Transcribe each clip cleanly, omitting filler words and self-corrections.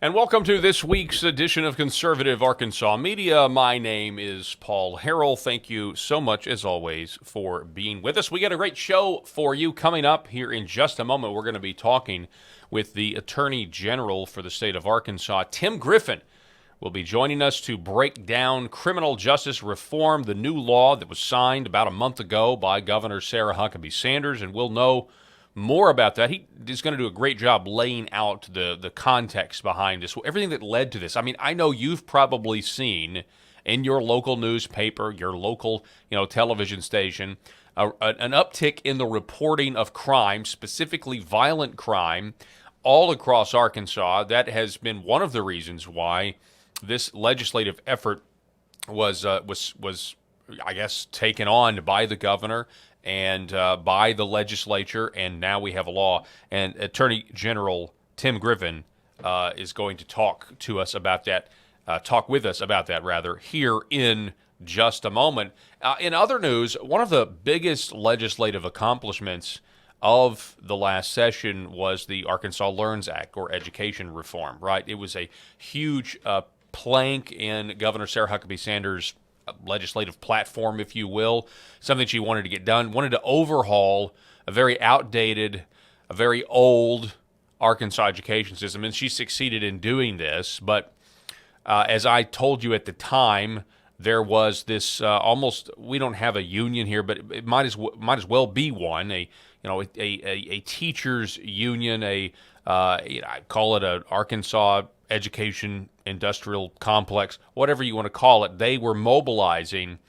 And welcome to this week's edition of Conservative Arkansas Media. My name is Paul Harrell. Thank you so much, as always, for being with us. We got a great show for you coming up here in just a moment. We're going to be talking with the Attorney General for the state of Arkansas, Tim Griffin. Will be joining us to break down criminal justice reform, the new law that was signed about a month ago by Governor Sarah Huckabee Sanders, and we'll know more about that. He is going to do a great job laying out the context behind this, everything that led to this. I mean, I know you've probably seen in your local newspaper, your local television station, an uptick in the reporting of crime, specifically violent crime, all across Arkansas. That has been one of the reasons why this legislative effort was I guess, taken on by the governor and by the legislature, and now we have a law. And Attorney General Tim Griffin is going to talk with us about that, here in just a moment. In other news, one of the biggest legislative accomplishments of the last session was the Arkansas Learns Act, or education reform, right? It was a huge plank in Governor Sarah Huckabee Sanders' legislative platform, if you will, something she wanted to get done, wanted to overhaul a very outdated, a very old Arkansas education system, and she succeeded in doing this. But as I told you at the time, there was this almost, we don't have a union here, but it might as well be one, a teachers union, I call it an Arkansas Education Industrial Complex, whatever you want to call it. They were mobilizing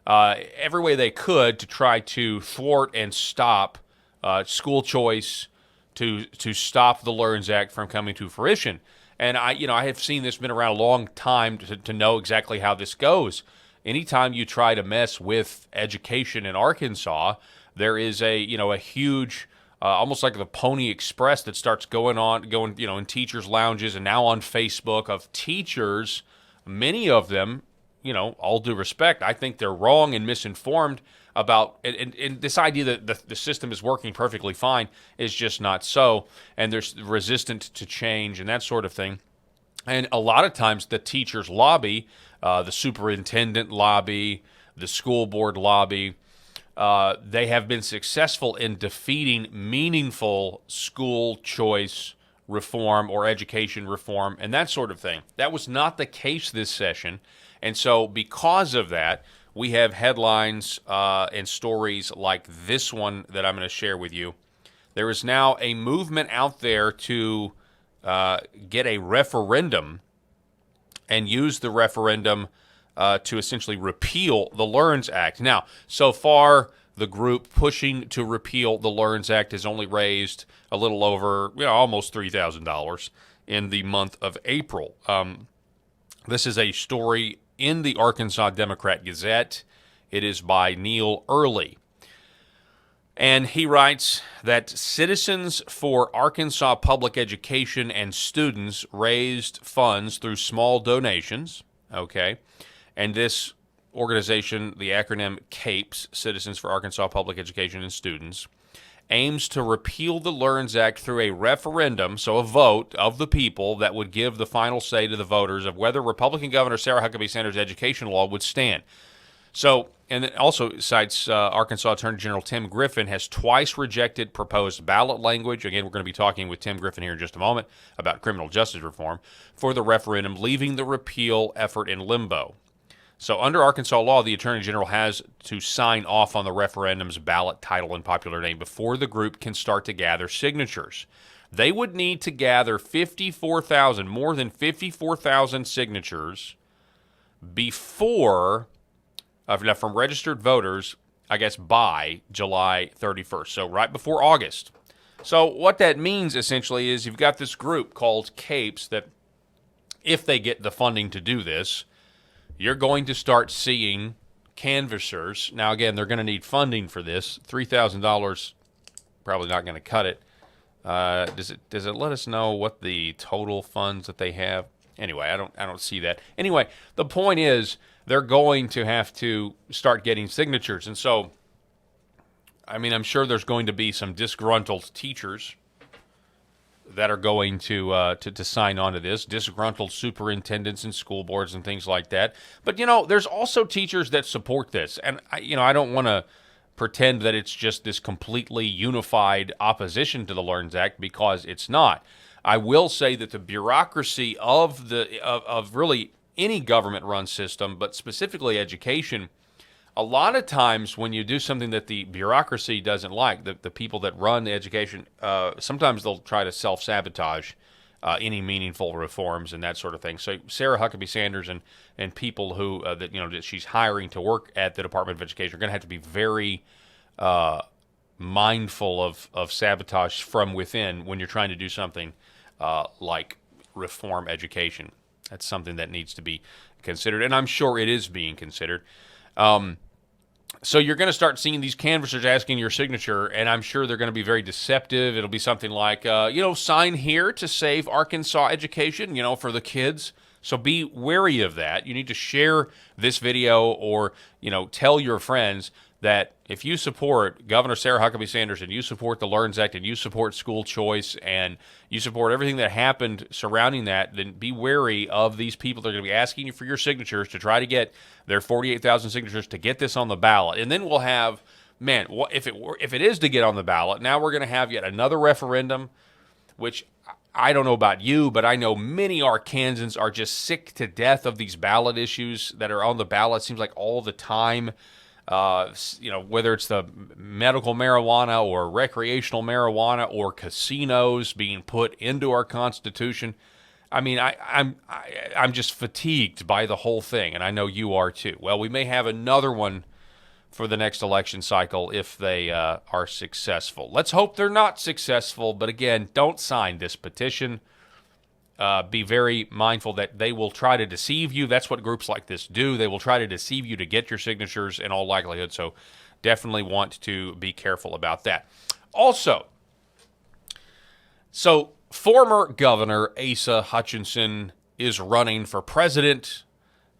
every way they could to try to thwart and stop school choice, to stop the Learns Act from coming to fruition. And I have seen this, been around a long time to know exactly how this goes. Anytime you try to mess with education in Arkansas, there is a huge almost like the Pony Express that starts going in teachers' lounges and now on Facebook of teachers, many of them, all due respect, I think they're wrong and misinformed about, and this idea that the system is working perfectly fine is just not so, and there's resistant to change and that sort of thing. And a lot of times the teachers lobby, the superintendent lobby, the school board lobby, they have been successful in defeating meaningful school choice reform or education reform and that sort of thing. That was not the case this session. And so because of that, we have headlines and stories like this one that I'm going to share with you. There is now a movement out there to get a referendum and use the referendum to essentially repeal the Learns Act. Now, so far, the group pushing to repeal the Learns Act has only raised a little over, almost $3,000 in the month of April. This is a story in the Arkansas Democrat Gazette. It is by Neil Early. And he writes that Citizens for Arkansas Public Education and students raised funds through small donations, okay? And this organization, the acronym CAPES, Citizens for Arkansas Public Education and Students, aims to repeal the Learns Act through a referendum, so a vote of the people that would give the final say to the voters of whether Republican Governor Sarah Huckabee Sanders' education law would stand. So, and it also cites Arkansas Attorney General Tim Griffin has twice rejected proposed ballot language. Again, we're going to be talking with Tim Griffin here in just a moment about criminal justice reform for the referendum, leaving the repeal effort in limbo. So under Arkansas law, the Attorney General has to sign off on the referendum's ballot title and popular name before the group can start to gather signatures. They would need to gather more than 54,000 signatures before, from registered voters, I guess by July 31st, so right before August. So what that means essentially is you've got this group called CAPES that, if they get the funding to do this, you're going to start seeing canvassers. Now, again, they're going to need funding for this. $3,000 probably not going to cut it. Does it let us know what the total funds that they have? Anyway, I don't see that. Anyway, the point is they're going to have to start getting signatures. And so, I mean, I'm sure there's going to be some disgruntled teachers that are going to sign on to this, disgruntled superintendents and school boards and things like that. But, there's also teachers that support this. And, I don't want to pretend that it's just this completely unified opposition to the LEARNS Act, because it's not. I will say that the bureaucracy of really any government-run system, but specifically education, a lot of times when you do something that the bureaucracy doesn't like, the people that run the education, sometimes they'll try to self-sabotage any meaningful reforms and that sort of thing. So Sarah Huckabee Sanders and people who that she's hiring to work at the Department of Education are going to have to be very mindful of sabotage from within when you're trying to do something like reform education. That's something that needs to be considered, and I'm sure it is being considered. So you're going to start seeing these canvassers asking your signature, and I'm sure they're going to be very deceptive. It'll be something like, sign here to save Arkansas education, for the kids. So be wary of that. You need to share this video or, tell your friends that if you support Governor Sarah Huckabee Sanders and you support the LEARNS Act and you support school choice and you support everything that happened surrounding that, then be wary of these people that are going to be asking you for your signatures to try to get their 48,000 signatures to get this on the ballot. And then we'll have, if it is to get on the ballot, now we're going to have yet another referendum, which I don't know about you, but I know many Arkansans are just sick to death of these ballot issues that are on the ballot. It seems like all the time. Whether it's the medical marijuana or recreational marijuana or casinos being put into our Constitution. I mean, I'm just fatigued by the whole thing, and I know you are too. Well, we may have another one for the next election cycle if they are successful. Let's hope they're not successful, but again, don't sign this petition. Be very mindful that they will try to deceive you. That's what groups like this do. They will try to deceive you to get your signatures in all likelihood. So definitely want to be careful about that. Also, former Governor Asa Hutchinson is running for president.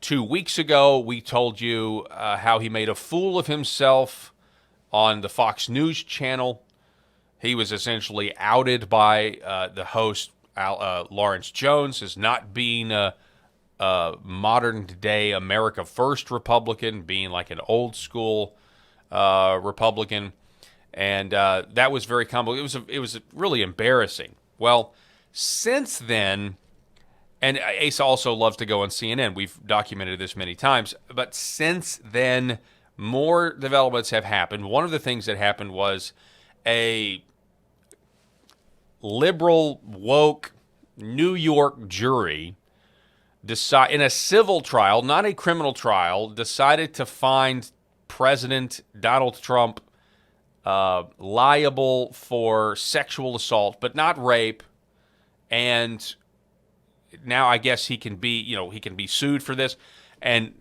2 weeks ago, we told you how he made a fool of himself on the Fox News channel. He was essentially outed by the host, Lawrence Jones, as not being a modern-day America First Republican, being like an old-school Republican, and that was very complicated. It was really embarrassing. Well, since then, and Asa also loves to go on CNN. We've documented this many times, but since then, more developments have happened. One of the things that happened was a liberal, woke New York jury in a civil trial, not a criminal trial, decided to find President Donald Trump liable for sexual assault, but not rape. And now I guess he can be sued for this. And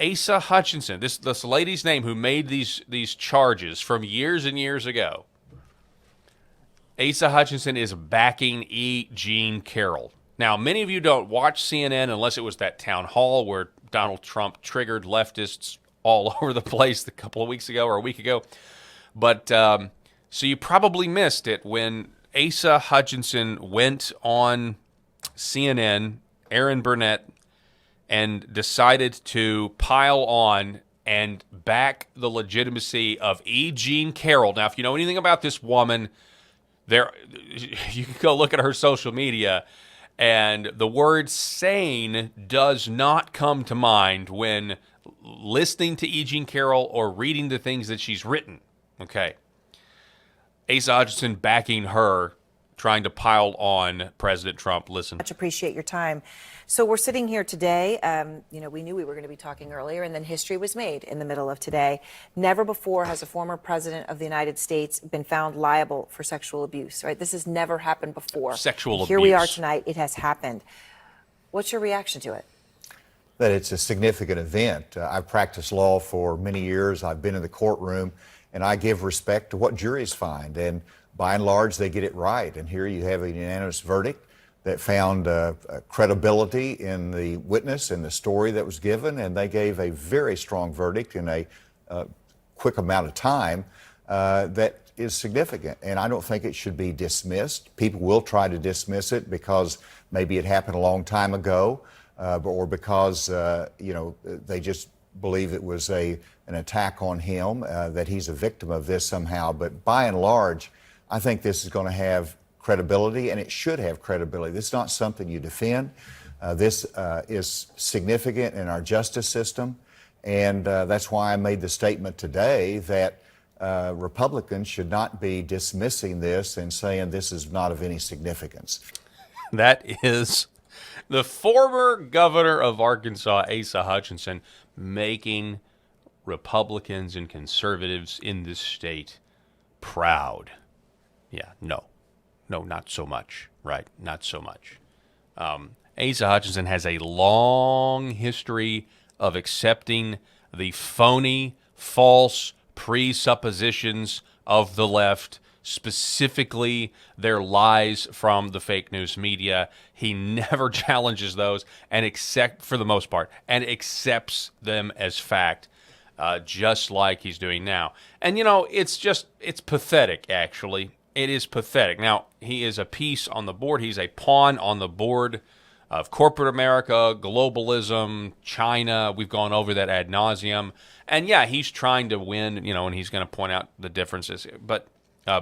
Asa Hutchinson, this lady's name who made these charges from years and years ago, Asa Hutchinson is backing E. Jean Carroll. Now, many of you don't watch CNN unless it was that town hall where Donald Trump triggered leftists all over the place a couple of weeks ago or a week ago. But so you probably missed it when Asa Hutchinson went on CNN, Aaron Burnett, and decided to pile on and back the legitimacy of E. Jean Carroll. Now, if you know anything about this woman, you can go look at her social media, and the word sane does not come to mind when listening to E. Jean Carroll or reading the things that she's written. Okay. Asa Hutchinson backing her, trying to pile on President Trump. Listen. Much appreciate your time. So we're sitting here today. We knew we were going to be talking earlier, and then history was made in the middle of today. Never before has a former president of the United States been found liable for sexual abuse, right? This has never happened before. Sexual abuse. Here we are tonight. It has happened. What's your reaction to it? That it's a significant event. I've practiced law for many years. I've been in the courtroom, and I give respect to what juries find. And by and large, they get it right. And here you have a unanimous verdict that found credibility in the witness and the story that was given, and they gave a very strong verdict in a quick amount of time that is significant, and I don't think it should be dismissed. People will try to dismiss it because maybe it happened a long time ago, or because they just believe it was an attack on him, that he's a victim of this somehow. But by and large, I think this is going to have credibility, and it should have credibility. This is not something you defend. This is significant in our justice system, and that's why I made the statement today that Republicans should not be dismissing this and saying this is not of any significance. That is the former governor of Arkansas, Asa Hutchinson, making Republicans and conservatives in this state proud. Yeah, no, not so much, right? Not so much. Asa Hutchinson has a long history of accepting the phony, false presuppositions of the left, specifically their lies from the fake news media. He never challenges those, for the most part, and accepts them as fact, just like he's doing now. And, it's pathetic, actually. It is pathetic. Now, he is a piece on the board. He's a pawn on the board of corporate America, globalism, China. We've gone over that ad nauseum. And yeah, he's trying to win, and he's going to point out the differences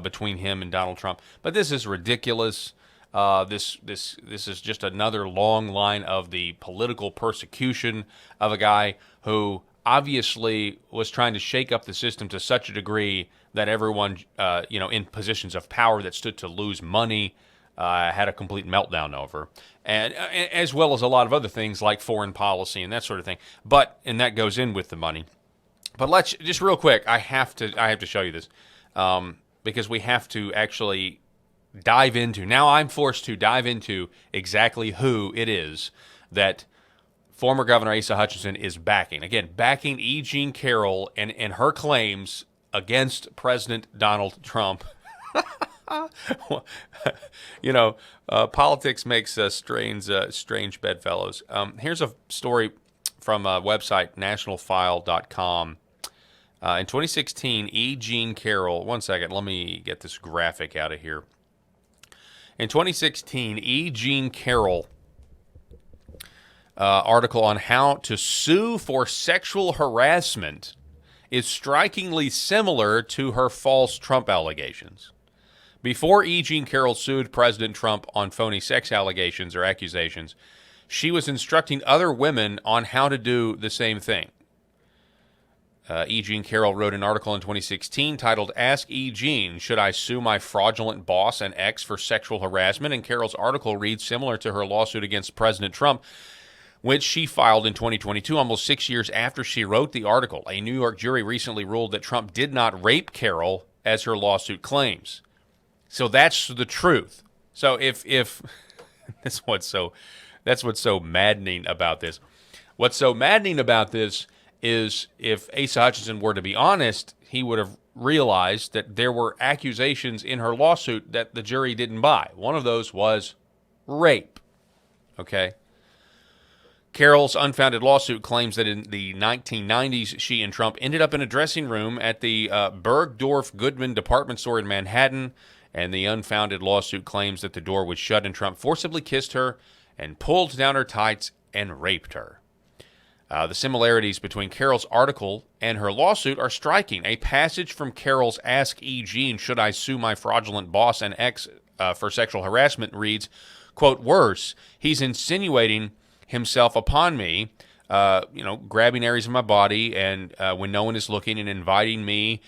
between him and Donald Trump. But this is ridiculous. This is just another long line of the political persecution of a guy who obviously was trying to shake up the system to such a degree that everyone, in positions of power that stood to lose money, had a complete meltdown over, and as well as a lot of other things like foreign policy and that sort of thing. And that goes in with the money. But let's just real quick. I have to show you this because we have to actually dive into. Now I'm forced to dive into exactly who it is that former Governor Asa Hutchinson is backing. Again, backing E. Jean Carroll and her claims against President Donald Trump. Politics makes strange bedfellows. Here's a story from a website, nationalfile.com. In 2016, E. Jean Carroll, one second, let me get this graphic out of here. In 2016, E. Jean Carroll article on how to sue for sexual harassment is strikingly similar to her false Trump allegations. Before E. Jean Carroll sued President Trump on phony sex allegations or accusations, she was instructing other women on how to do the same thing. E. Jean Carroll wrote an article in 2016 titled, "Ask E. Jean, Should I Sue My Fraudulent Boss and Ex for Sexual Harassment?" And Carroll's article reads similar to her lawsuit against President Trump, which she filed in 2022, almost 6 years after she wrote the article. A New York jury recently ruled that Trump did not rape Carroll, as her lawsuit claims. So that's the truth. So if that's what's so maddening about this. What's so maddening about this is if Asa Hutchinson were to be honest, he would have realized that there were accusations in her lawsuit that the jury didn't buy. One of those was rape. Okay? Carroll's unfounded lawsuit claims that in the 1990s, she and Trump ended up in a dressing room at the Bergdorf Goodman department store in Manhattan, and the unfounded lawsuit claims that the door was shut and Trump forcibly kissed her and pulled down her tights and raped her. The similarities between Carroll's article and her lawsuit are striking. A passage from Carroll's Ask E. Jean, Should I Sue My Fraudulent Boss and Ex for Sexual Harassment? Reads, quote, "Worse, he's insinuating himself upon me, grabbing areas of my body and when no one is looking and inviting me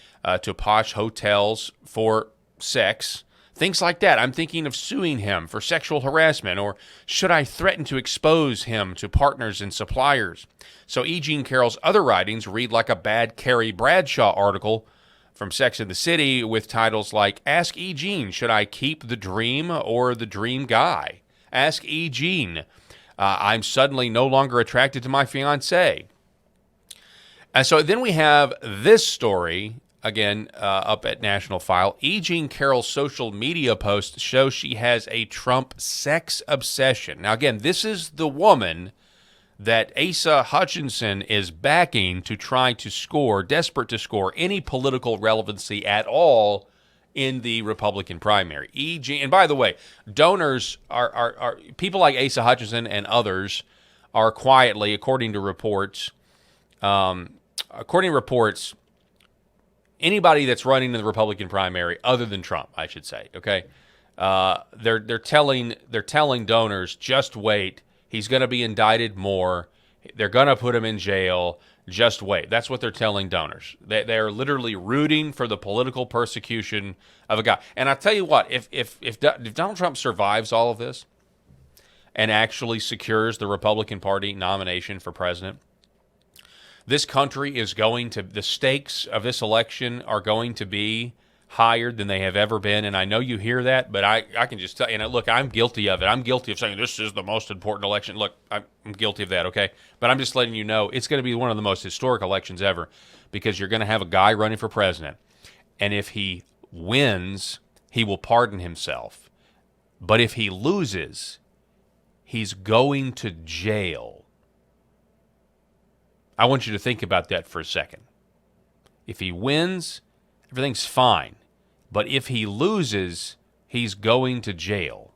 to posh hotels for sex. Things like that. I'm thinking of suing him for sexual harassment, or should I threaten to expose him to partners and suppliers?" So E. Jean Carroll's other writings read like a bad Carrie Bradshaw article from Sex and the City with titles like, "Ask E. Jean, Should I Keep the Dream or the Dream Guy?" "Ask E. Jean, I'm suddenly no longer attracted to my fiancé." And so then we have this story, again, up at National File. E. Jean Carroll's social media posts show she has a Trump sex obsession. Now, again, this is the woman that Asa Hutchinson is backing to try to score, desperate to score any political relevancy at all in the Republican primary. E.g., and by the way, donors are people like Asa Hutchinson and others are quietly, according to reports, anybody that's running in the Republican primary, other than Trump, I should say, okay, they're telling donors, just wait. He's going to be indicted more. They're going to put him in jail. Just wait. That's what they're telling donors. They're literally rooting for the political persecution of a guy. And I tell you what, if Donald Trump survives all of this and actually secures the Republican Party nomination for president, this country is going to, the stakes of this election are going to be higher than they have ever been. And I know you hear that, but I can just tell you, and look, I'm guilty of it. I'm guilty of saying this is the most important election. Look, I'm guilty of that, okay? But I'm just letting you know it's going to be one of the most historic elections ever, because you're going to have a guy running for president. And if he wins, he will pardon himself. But if he loses, he's going to jail. I want you to think about that for a second. If he wins, everything's fine. But if he loses, he's going to jail.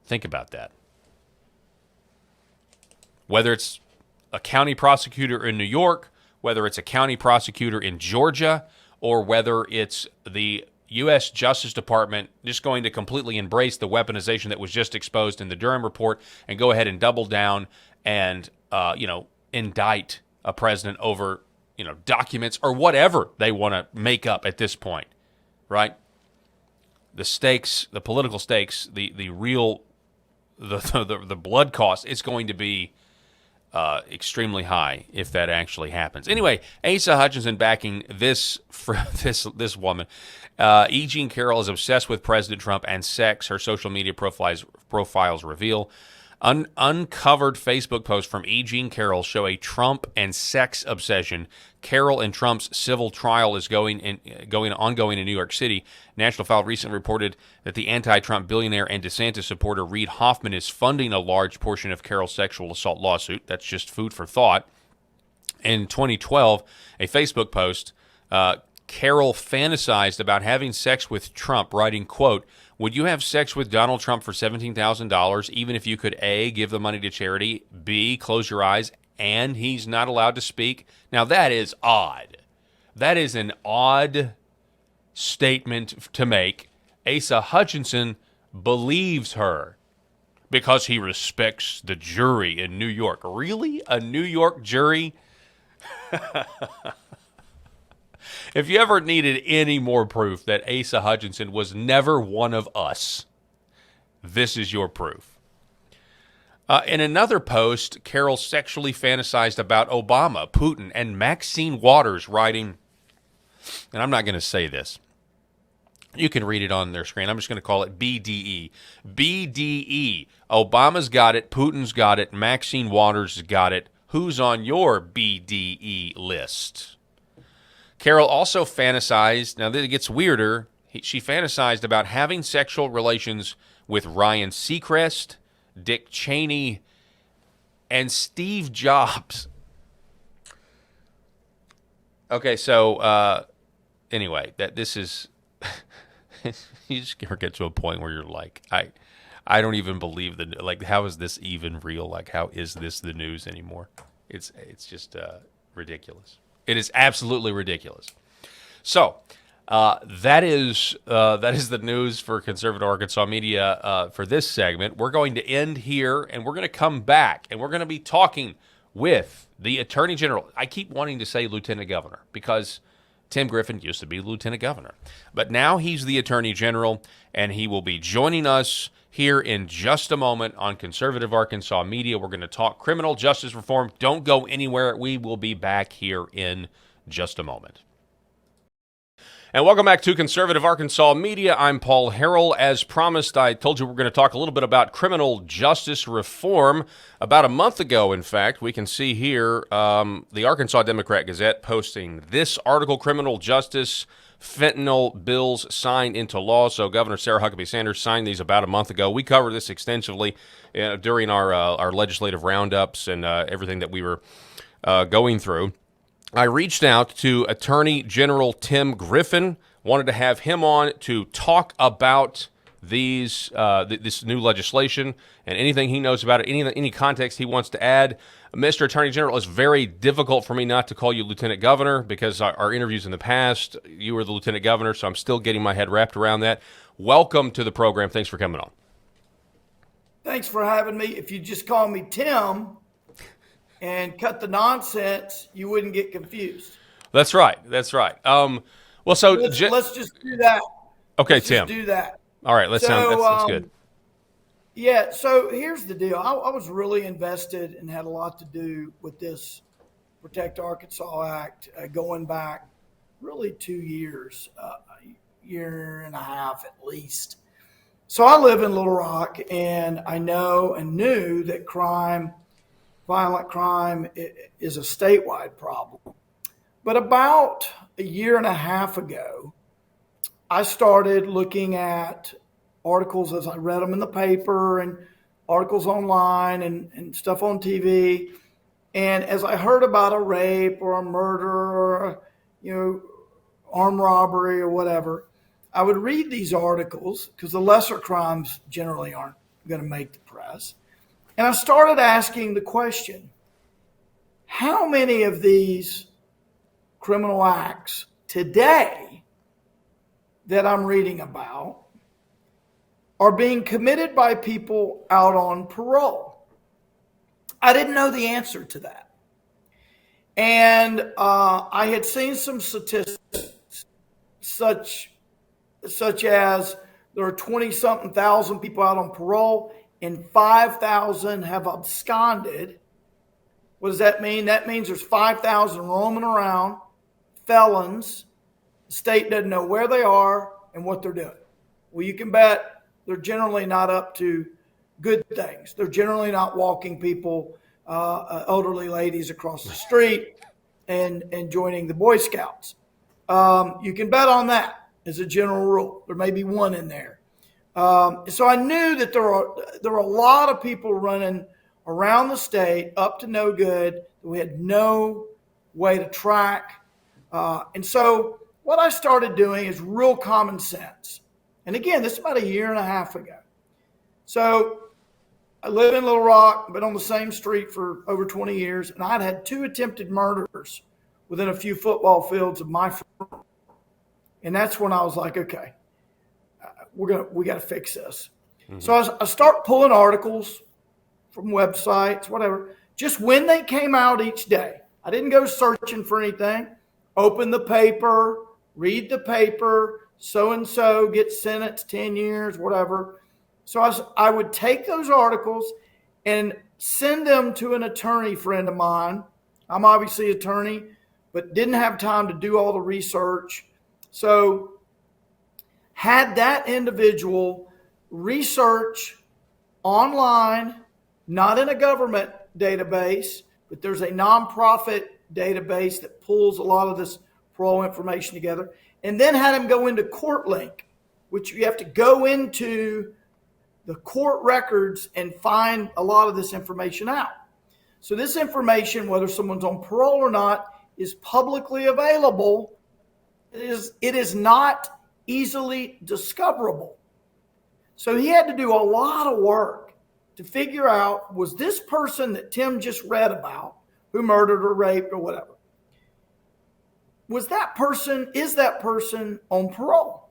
Think about that. Whether it's a county prosecutor in New York, whether it's a county prosecutor in Georgia, or whether it's the U.S. Justice Department just going to completely embrace the weaponization that was just exposed in the Durham report and go ahead and double down and, indict a president over, documents or whatever they want to make up at this point, right? The stakes, the political stakes, the blood cost, it's going to be extremely high if that actually happens. Anyway, Asa Hutchinson backing this woman. E. Jean Carroll is obsessed with President Trump and sex, her social media profiles reveal. Uncovered Facebook posts from E. Jean Carroll show a Trump and sex obsession. Carroll and Trump's civil trial is ongoing in New York City. National File recently reported that the anti-Trump billionaire and DeSantis supporter Reid Hoffman is funding a large portion of Carroll's sexual assault lawsuit. That's just food for thought. In 2012, a Facebook post, Carroll fantasized about having sex with Trump, writing, quote, "Would you have sex with Donald Trump for $17,000 even if you could A, give the money to charity, B, close your eyes, and he's not allowed to speak?" Now that is odd. That is an odd statement to make. Asa Hutchinson believes her because he respects the jury in New York. Really? A New York jury? If you ever needed any more proof that Asa Hutchinson was never one of us, this is your proof. In another post, Carroll sexually fantasized about Obama, Putin, and Maxine Waters, writing, and I'm not going to say this. You can read it on their screen. I'm just going to call it BDE. BDE. Obama's got it. Putin's got it. Maxine Waters has got it. Who's on your BDE list? Carroll also fantasized, now it gets weirder, she fantasized about having sexual relations with Ryan Seacrest, Dick Cheney, and Steve Jobs. Okay, so anyway, this is, you just get to a point where you're like, I don't even believe how is this even real? Like, how is this the news anymore? It's just ridiculous. It is absolutely ridiculous. So that is the news for Conservative Arkansas Media for this segment. We're going to end here, and we're going to come back, and we're going to be talking with the Attorney General. I keep wanting to say Lieutenant Governor because Tim Griffin used to be Lieutenant Governor. But now he's the Attorney General, and he will be joining us here in just a moment on Conservative Arkansas Media. We're going to talk criminal justice reform. Don't go anywhere. We will be back here in just a moment. And welcome back to Conservative Arkansas Media. I'm Paul Harrell. As promised, I told you we're going to talk a little bit about criminal justice reform. About a month ago, in fact, we can see here the Arkansas Democrat-Gazette posting this article, Criminal Justice Fentanyl Bills Signed into Law. So Governor Sarah Huckabee Sanders signed these about a month ago. We covered this extensively during our legislative roundups and everything that we were going through. I reached out to Attorney General Tim Griffin Wanted to have him on to talk about this new legislation and anything he knows about it, any context he wants to add. Mr. Attorney General, it's very difficult for me not to call you Lieutenant Governor because our interviews in the past, you were the Lieutenant Governor, so I'm still getting my head wrapped around that. Welcome to the program. Thanks for coming on. Thanks for having me. If you just call me Tim and cut the nonsense, you wouldn't get confused. That's right. Well, so let's just do that. Okay, let's Tim. Just do that. All right. That's good. Yeah. So here's the deal. I was really invested and had a lot to do with this Protect Arkansas Act going back really 2 years, a year and a half at least. So I live in Little Rock, and I know and knew that violent crime, is a statewide problem. But about a year and a half ago, I started looking at articles as I read them in the paper and articles online and stuff on TV. And as I heard about a rape or a murder or, armed robbery or whatever, I would read these articles because the lesser crimes generally aren't going to make the press. And I started asking the question, how many of these criminal acts today that I'm reading about are being committed by people out on parole? I didn't know the answer to that. And I had seen some statistics such as there are 20-something thousand people out on parole and 5,000 have absconded. What does that mean? That means there's 5,000 roaming around, felons. The state doesn't know where they are and what they're doing. Well, you can bet they're generally not up to good things. They're generally not walking people, elderly ladies across the street and joining the Boy Scouts. You can bet on that as a general rule. There may be one in there. So I knew that there were a lot of people running around the state up to no good that we had no way to track. And so what I started doing is real common sense. And again, this is about a year and a half ago. So I live in Little Rock, been on the same street for over 20 years, and I'd had 2 attempted murders within a few football fields of my firm. And that's when I was like, okay, we got to fix this. Mm-hmm. So I start pulling articles from websites, whatever, just when they came out each day. I didn't go searching for anything. Open the paper, read the paper, so-and-so gets sentenced 10 years, whatever. So I would take those articles and send them to an attorney friend of mine. I'm obviously an attorney, but didn't have time to do all the research. So had that individual research online, not in a government database, but there's a nonprofit database that pulls a lot of this parole information together, and then had him go into CourtLink, which you have to go into the court records and find a lot of this information out. So this information, whether someone's on parole or not, is publicly available. It is not easily discoverable. So he had to do a lot of work to figure out, was this person that Tim just read about, who murdered or raped or whatever, is that person on parole?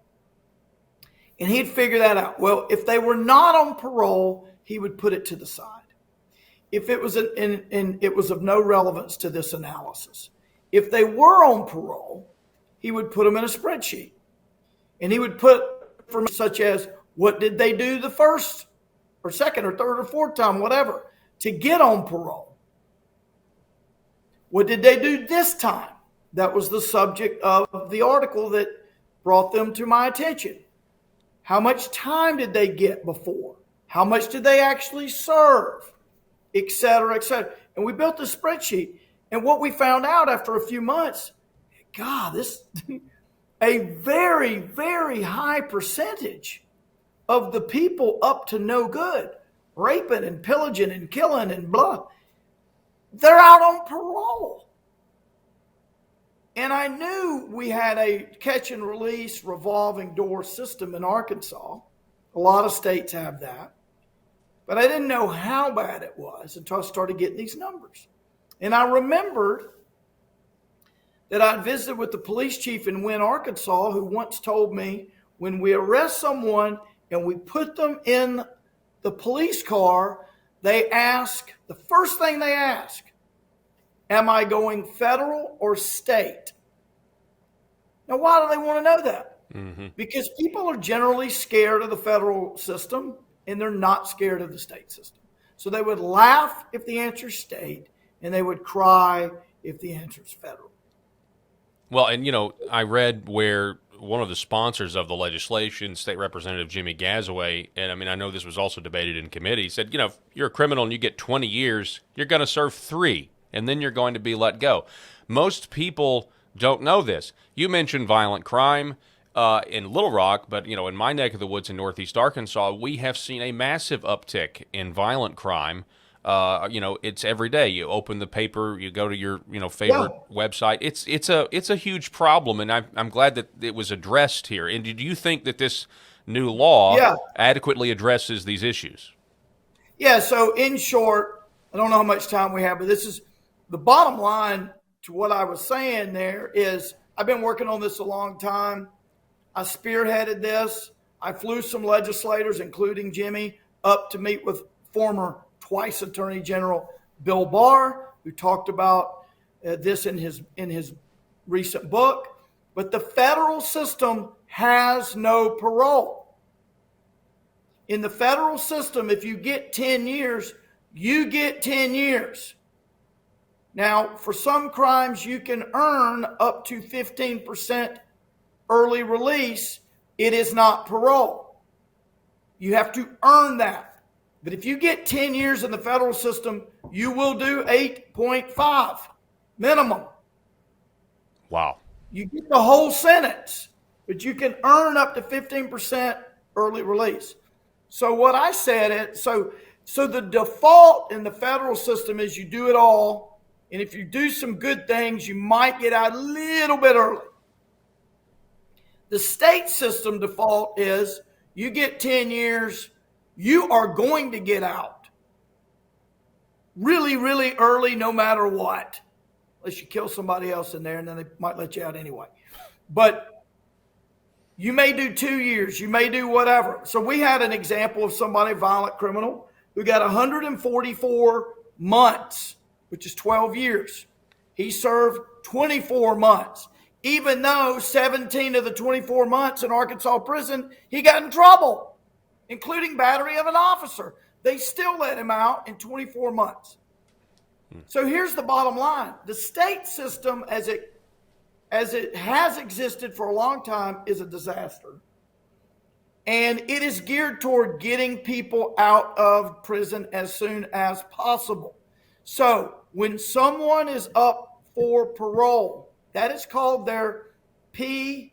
And he'd figure that out. Well, if they were not on parole, he would put it to the side. If it was it was of no relevance to this analysis. If they were on parole, he would put them in a spreadsheet. And he would put from such as, what did they do the first or second or third or fourth time, whatever, to get on parole? What did they do this time? That was the subject of the article that brought them to my attention. How much time did they get before? How much did they actually serve? Et cetera, et cetera. And we built this spreadsheet. And what we found out after a few months, God, this a very, very high percentage of the people up to no good, raping and pillaging and killing and blah, they're out on parole. And I knew we had a catch and release revolving door system in Arkansas. A lot of states have that. But I didn't know how bad it was until I started getting these numbers. And I remembered that I'd visited with the police chief in Wynne, Arkansas, who once told me, when we arrest someone and we put them in the police car, the first thing they ask, am I going federal or state? Now, why do they want to know that? Mm-hmm. Because people are generally scared of the federal system and they're not scared of the state system. So they would laugh if the answer is state and they would cry if the answer is federal. Well, and, I read where one of the sponsors of the legislation, State Representative Jimmy Gazaway, and I know this was also debated in committee, said, if you're a criminal and you get 20 years, you're going to serve 3, and then you're going to be let go. Most people don't know this. You mentioned violent crime in Little Rock, but, in my neck of the woods in Northeast Arkansas, we have seen a massive uptick in violent crime. It's every day. You open the paper, you go to your, favorite website. It's a huge problem, and I'm glad that it was addressed here. And do you think that this new law adequately addresses these issues? Yeah. So in short, I don't know how much time we have, but this is the bottom line to what I was saying there is I've been working on this a long time. I spearheaded this. I flew some legislators, including Jimmy, up to meet with former twice Attorney General Bill Barr, who talked about this in his recent book. But the federal system has no parole. In the federal system, if you get 10 years, you get 10 years. Now, for some crimes, you can earn up to 15% early release. It is not parole. You have to earn that. But if you get 10 years in the federal system, you will do 8.5 minimum. Wow. You get the whole sentence, but you can earn up to 15% early release. So what I said, so the default in the federal system is you do it all. And if you do some good things, you might get out a little bit early. The state system default is you get 10 years, you are going to get out really, really early, no matter what, unless you kill somebody else in there, and then they might let you out anyway. But you may do 2 years, you may do whatever. So we had an example of somebody, a violent criminal, who got 144 months, which is 12 years. He served 24 months. Even though 17 of the 24 months in Arkansas prison, he got in trouble, including battery of an officer. They still let him out in 24 months. So here's the bottom line. The state system, as it has existed for a long time, is a disaster. And it is geared toward getting people out of prison as soon as possible. So when someone is up for parole, that is called their PID,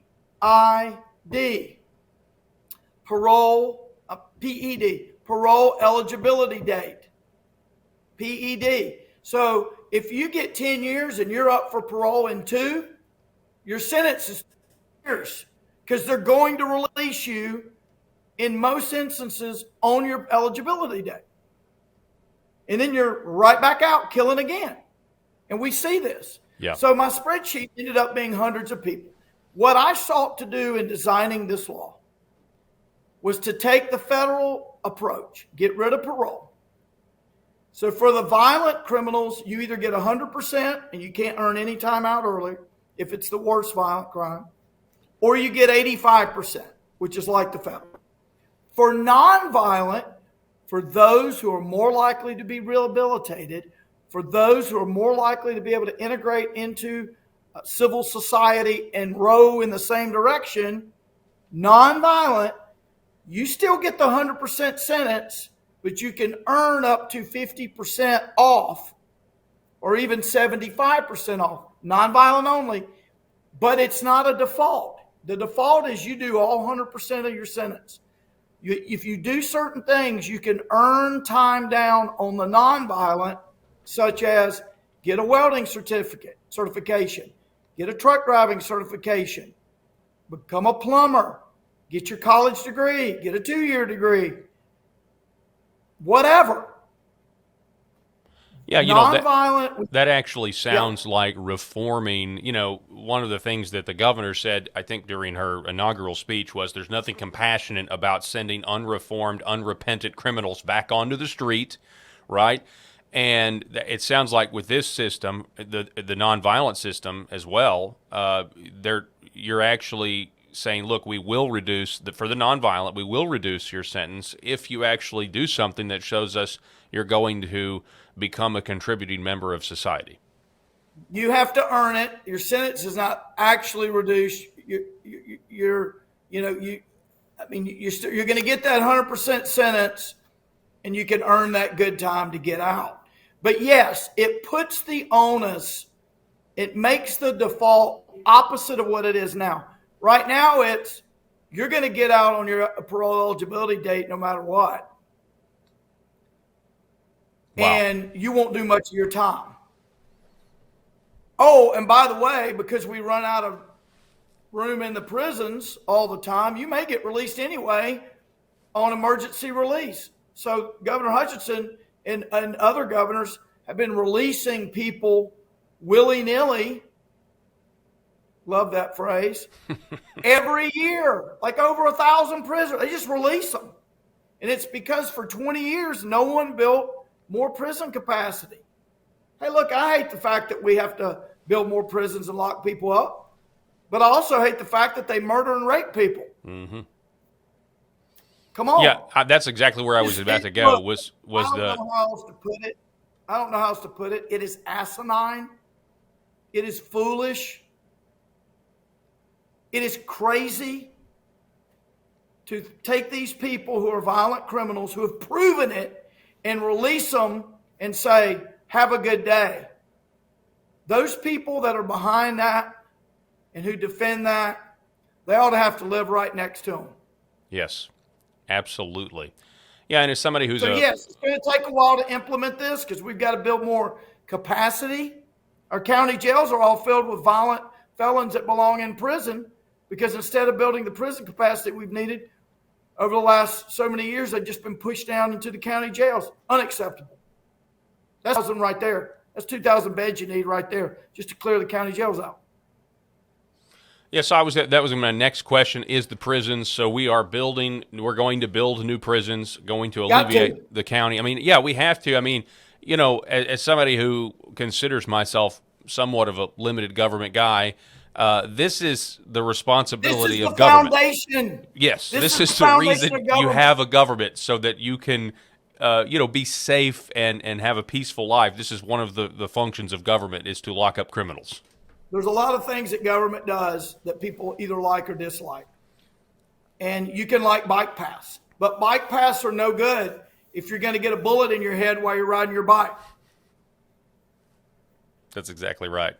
parole, PED, parole eligibility date, PED. So if you get 10 years and you're up for parole in 2, your sentence is 2 years because they're going to release you in most instances on your eligibility date. And then you're right back out killing again. And we see this. Yeah. So my spreadsheet ended up being hundreds of people. What I sought to do in designing this law was to take the federal approach, get rid of parole. So for the violent criminals, you either get 100% and you can't earn any time out early if it's the worst violent crime, or you get 85%, which is like the federal. For nonviolent, for those who are more likely to be rehabilitated, for those who are more likely to be able to integrate into civil society and row in the same direction, nonviolent, you still get the 100% sentence, but you can earn up to 50% off or even 75% off, nonviolent only, but it's not a default. The default is you do all 100% of your sentence. If you do certain things, you can earn time down on the nonviolent, such as get a welding certification, get a truck driving certification, become a plumber, get your college degree, get a 2-year degree, whatever. Yeah, Nonviolent. that actually sounds like reforming. One of the things that the governor said, I think during her inaugural speech, was there's nothing compassionate about sending unreformed, unrepentant criminals back onto the street, right? And it sounds like with this system, the nonviolent system as well, you're actually saying, look, we will reduce for the nonviolent, we will reduce your sentence if you actually do something that shows us you're going to become a contributing member of society. You have to earn it. Your sentence is not actually reduced. You're going to get that 100% sentence, and you can earn that good time to get out. But yes, it puts the onus. It makes the default opposite of what it is now. Right now, you're going to get out on your parole eligibility date no matter what. Wow. And you won't do much of your time. Oh, and by the way, because we run out of room in the prisons all the time, you may get released anyway on emergency release. So Governor Hutchinson and other governors have been releasing people willy-nilly, love that phrase, every year, like over 1,000 prisoners. They just release them. And it's because for 20 years, no one built more prison capacity. Hey, look, I hate the fact that we have to build more prisons and lock people up, but I also hate the fact that they murder and rape people. Mm-hmm. Come on. Yeah, that's exactly where I was about to go. I don't know how else to put it. I don't know how else to put it. It is asinine. It is foolish. It is crazy to take these people who are violent criminals who have proven it and release them and say, have a good day. Those people that are behind that and who defend that, they ought to have to live right next to them. Yes, absolutely. Yeah, and as somebody who's yes, it's going to take a while to implement this because we've got to build more capacity. Our county jails are all filled with violent felons that belong in prison because instead of building the prison capacity we've needed over the last so many years, they've just been pushed down into the county jails. Unacceptable. That's 2,000 right there. That's 2,000 beds you need right there just to clear the county jails out. Yes, that was my next question, is the prisons. So we're going to build new prisons, going to alleviate the county. I mean, yeah, we have to. I mean, as somebody who considers myself somewhat of a limited government guy, this is the responsibility of government. Foundation. Yes, this is the reason you have a government, so that you can, be safe and have a peaceful life. This is one of the functions of government, is to lock up criminals. There's a lot of things that government does that people either like or dislike. And you can like bike paths, but bike paths are no good if you're going to get a bullet in your head while you're riding your bike. That's exactly right.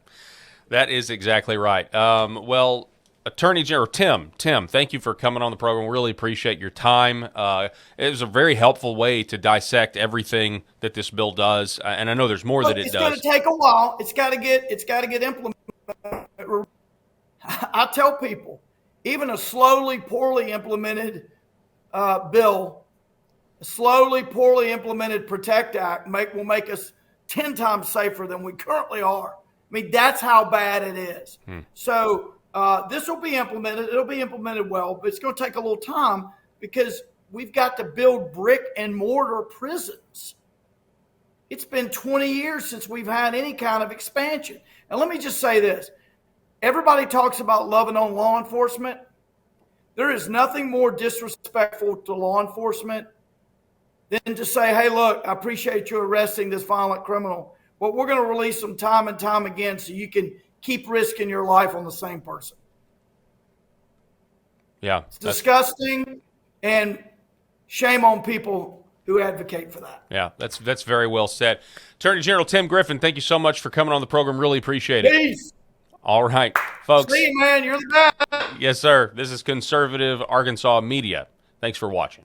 That is exactly right. Well, Attorney General Tim, thank you for coming on the program. We really appreciate your time. It was a very helpful way to dissect everything that this bill does, and I know there's more that it does. It's going to take a while. It's got to get implemented. I tell people, even a slowly, poorly implemented bill, a slowly, poorly implemented PROTECT Act will make us 10 times safer than we currently are. I mean, that's how bad it is. So this will be implemented. It'll be implemented well, but it's going to take a little time because we've got to build brick and mortar prisons. It's been 20 years since we've had any kind of expansion. And let me just say this. Everybody talks about loving on law enforcement. There is nothing more disrespectful to law enforcement than to say, hey, look, I appreciate you arresting this violent criminal, but we're going to release them time and time again so you can keep risking your life on the same person. Yeah. It's disgusting, and shame on people who advocate for that. Yeah, that's very well said. Attorney General Tim Griffin, thank you so much for coming on the program. Really appreciate it. Peace. All right, folks. See you, man. You're the best. Yes, sir. This is Conservative Arkansas Media. Thanks for watching.